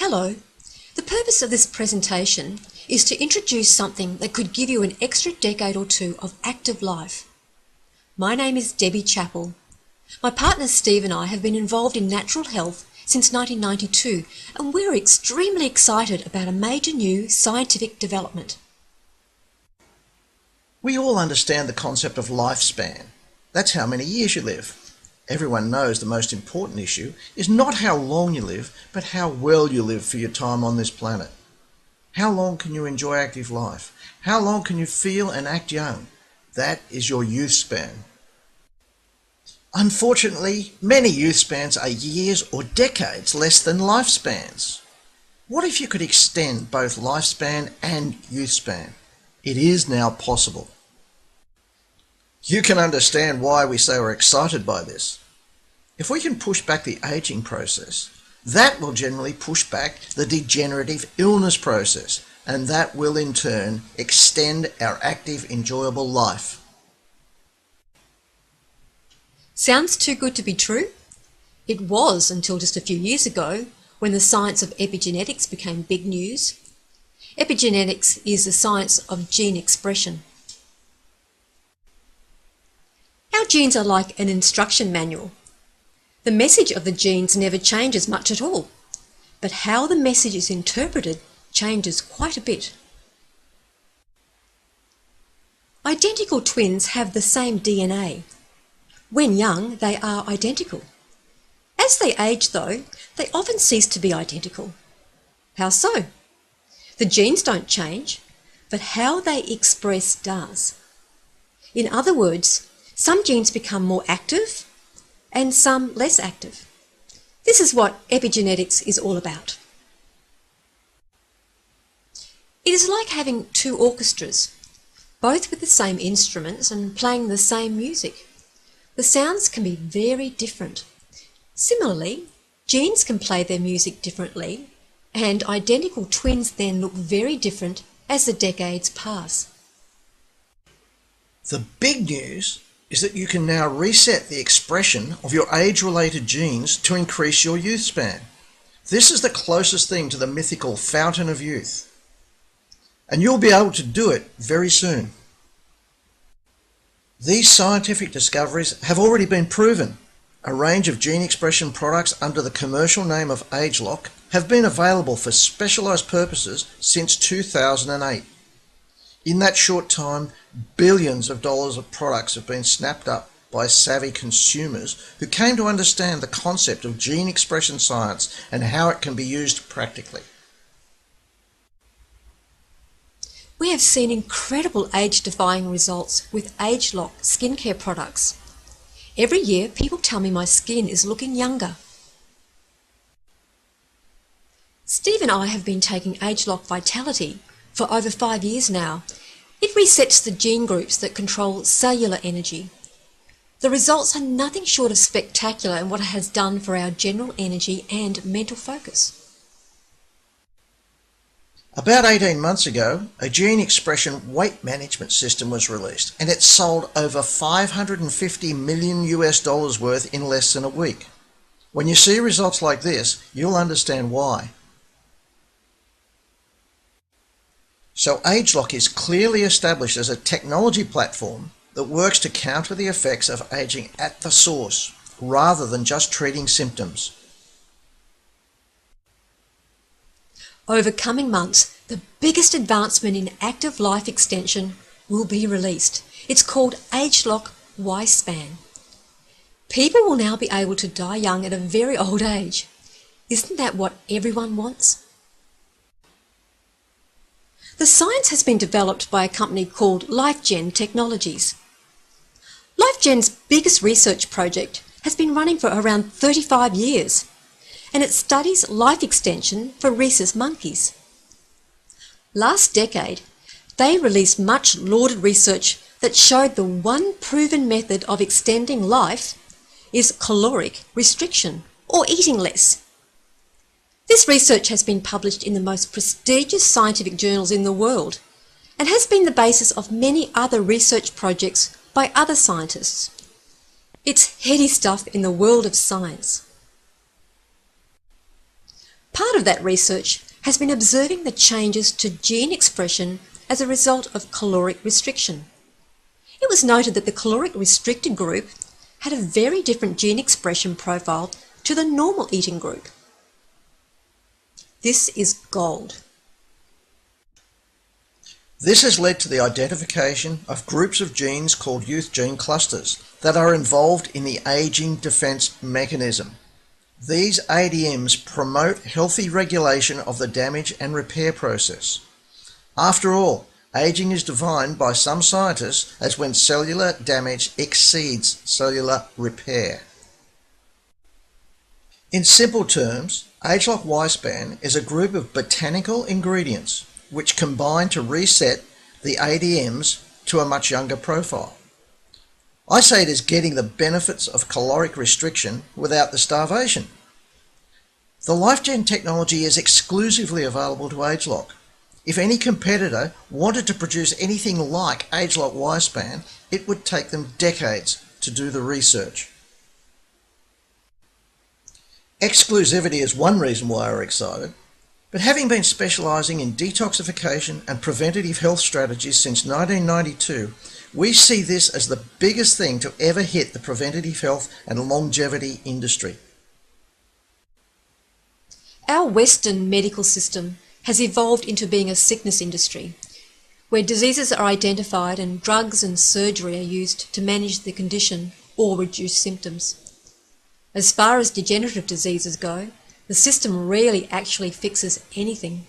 Hello. The purpose of this presentation is to introduce something that could give you an extra decade or two of active life. My name is Debbie Chappell. My partner Steve and I have been involved in natural health since 1992, and we're extremely excited about a major new scientific development. We all understand the concept of lifespan. That's how many years you live. Everyone knows the most important issue is not how long you live, but how well you live for your time on this planet. How long can you enjoy active life? How long can you feel and act young? That is your youth span. Unfortunately, many youth spans are years or decades less than lifespans. What if you could extend both lifespan and youth span? It is now possible. You can understand why we say we're excited by this. If we can push back the aging process, that will generally push back the degenerative illness process, and that will in turn extend our active, enjoyable life. Sounds too good to be true? It was until just a few years ago when the science of epigenetics became big news. Epigenetics is the science of gene expression. Our genes are like an instruction manual. The message of the genes never changes much at all, but how the message is interpreted changes quite a bit. Identical twins have the same DNA. When young, they are identical. As they age, though, they often cease to be identical. How so? The genes don't change, but how they express does. In other words, some genes become more active and some less active. This is what epigenetics is all about. It is like having two orchestras, both with the same instruments and playing the same music. The sounds can be very different. Similarly, genes can play their music differently, and identical twins then look very different as the decades pass. The big news is that you can now reset the expression of your age-related genes to increase your youth span. This is the closest thing to the mythical fountain of youth. And you'll be able to do it very soon. These scientific discoveries have already been proven. A range of gene expression products under the commercial name of Ageloc have been available for specialised purposes since 2008. In that short time, billions of dollars of products have been snapped up by savvy consumers who came to understand the concept of gene expression science and how it can be used practically. We have seen incredible age-defying results with Ageloc skincare products. Every year, people tell me my skin is looking younger. Steve and I have been taking Ageloc Vitality for over 5 years now. It resets the gene groups that control cellular energy. The results are nothing short of spectacular in what it has done for our general energy and mental focus. About 18 months ago, a gene expression weight management system was released, and it sold over $550 million worth in less than a week. When you see results like this, you'll understand why. So Ageloc is clearly established as a technology platform that works to counter the effects of aging at the source, rather than just treating symptoms. Over coming months, the biggest advancement in active life extension will be released. It's called Ageloc Y-Span. People will now be able to die young at a very old age. Isn't that what everyone wants? The science has been developed by a company called LifeGen Technologies. LifeGen's biggest research project has been running for around 35 years, and it studies life extension for rhesus monkeys. Last decade, they released much lauded research that showed the one proven method of extending life is caloric restriction, or eating less. This research has been published in the most prestigious scientific journals in the world and has been the basis of many other research projects by other scientists. It's heady stuff in the world of science. Part of that research has been observing the changes to gene expression as a result of caloric restriction. It was noted that the caloric restricted group had a very different gene expression profile to the normal eating group. This is gold. This has led to the identification of groups of genes called youth gene clusters that are involved in the aging defense mechanism. These ADMs promote healthy regulation of the damage and repair process. After all, aging is defined by some scientists as when cellular damage exceeds cellular repair. In simple terms, Ageloc Y-Span is a group of botanical ingredients which combine to reset the ADMs to a much younger profile. I say it is getting the benefits of caloric restriction without the starvation. The LifeGen technology is exclusively available to Ageloc. If any competitor wanted to produce anything like Ageloc Y-Span, it would take them decades to do the research. Exclusivity is one reason why we're excited, but having been specialising in detoxification and preventative health strategies since 1992, we see this as the biggest thing to ever hit the preventative health and longevity industry. Our Western medical system has evolved into being a sickness industry, where diseases are identified and drugs and surgery are used to manage the condition or reduce symptoms. As far as degenerative diseases go, the system rarely actually fixes anything.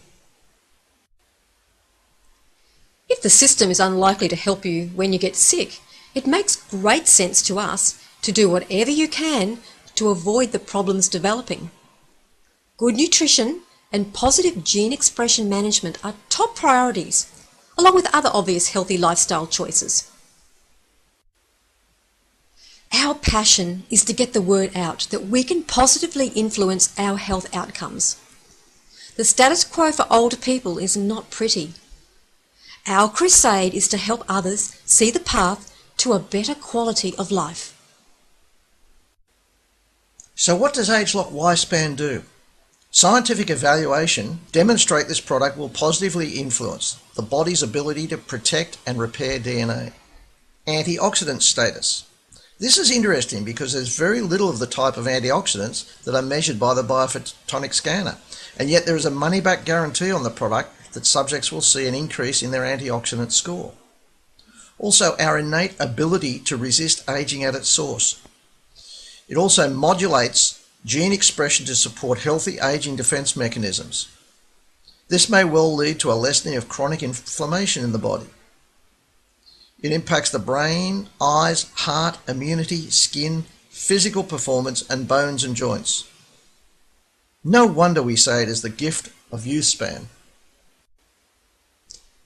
If the system is unlikely to help you when you get sick, it makes great sense to us to do whatever you can to avoid the problems developing. Good nutrition and positive gene expression management are top priorities, along with other obvious healthy lifestyle choices. Our passion is to get the word out that we can positively influence our health outcomes. The status quo for older people is not pretty. Our crusade is to help others see the path to a better quality of life. So what does Ageloc Y-Span do? Scientific evaluation demonstrate this product will positively influence the body's ability to protect and repair DNA. Antioxidant status. This is interesting because there's very little of the type of antioxidants that are measured by the biophotonic scanner, and yet there is a money-back guarantee on the product that subjects will see an increase in their antioxidant score. Also, our innate ability to resist aging at its source. It also modulates gene expression to support healthy aging defense mechanisms. This may well lead to a lessening of chronic inflammation in the body. It impacts the brain, eyes, heart, immunity, skin, physical performance, and bones and joints. No wonder we say it is the gift of youth span.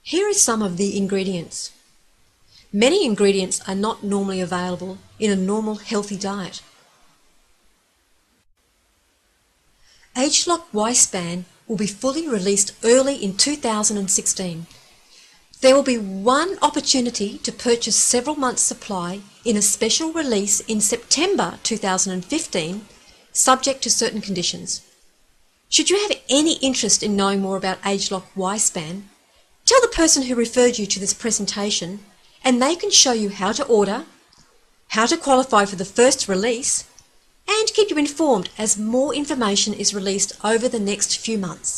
Here are some of the ingredients. Many ingredients are not normally available in a normal healthy diet. Ageloc Y-Span will be fully released early in 2016. There will be one opportunity to purchase several months' supply in a special release in September 2015, subject to certain conditions. Should you have any interest in knowing more about Ageloc Y-Span, tell the person who referred you to this presentation and they can show you how to order, how to qualify for the first release, and keep you informed as more information is released over the next few months.